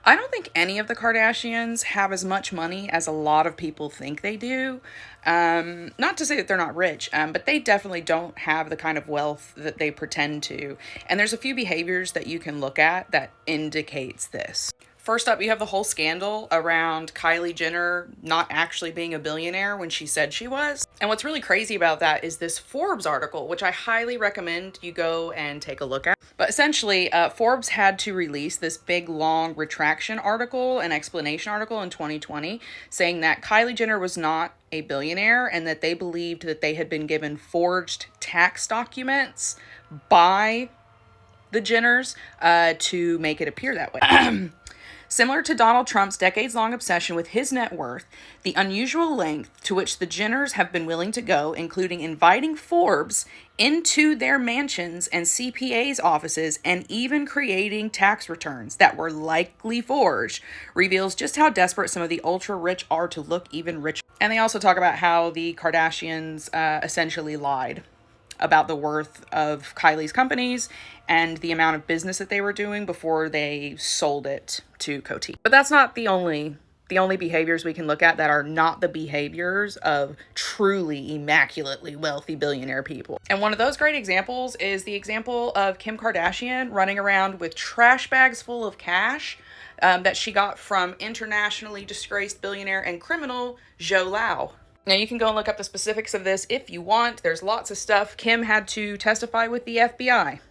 I don't think any of the Kardashians have as much money as a lot of people think they do. Not to say that they're not rich, but they definitely don't have the kind of wealth that they pretend to. And there's a few behaviors that you can look at that indicates this. First up, you have the whole scandal around Kylie Jenner not actually being a billionaire when she said she was. And what's really crazy about that is this Forbes article, which I highly recommend you go and take a look at. But essentially, Forbes had to release this big, long retraction article, an explanation article in 2020, saying that Kylie Jenner was not a billionaire and that they believed that they had been given forged tax documents by the Jenners to make it appear that way. Similar to Donald Trump's decades-long obsession with his net worth, the unusual length to which the Jenners have been willing to go, including inviting Forbes into their mansions and CPA's offices and even creating tax returns that were likely forged, reveals just how desperate some of the ultra-rich are to look even richer. And they also talk about how the Kardashians essentially lied about the worth of Kylie's companies and the amount of business that they were doing before they sold it to Coty. But that's not the only behaviors we can look at that are not the behaviors of truly immaculately wealthy billionaire people. And one of those great examples is the example of Kim Kardashian running around with trash bags full of cash that she got from internationally disgraced billionaire and criminal Zhou Lao. Now, you can go and look up the specifics of this if you want. There's lots of stuff. Kim had to testify with the FBI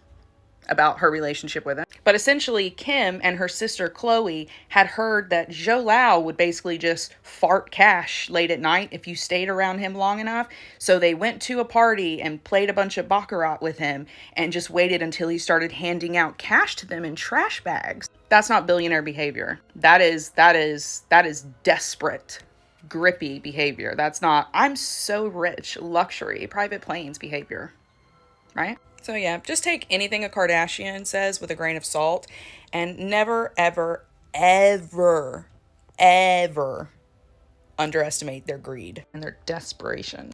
about her relationship with him. But essentially, Kim and her sister Khloe had heard that Zhou Lao would basically just fart cash late at night if you stayed around him long enough. So they went to a party and played a bunch of baccarat with him and just waited until he started handing out cash to them in trash bags. That's not billionaire behavior. That is desperate, grippy behavior. That's not, I'm so rich, luxury, private planes behavior, right? So yeah, just take anything a Kardashian says with a grain of salt and never, ever, ever, ever underestimate their greed and their desperation.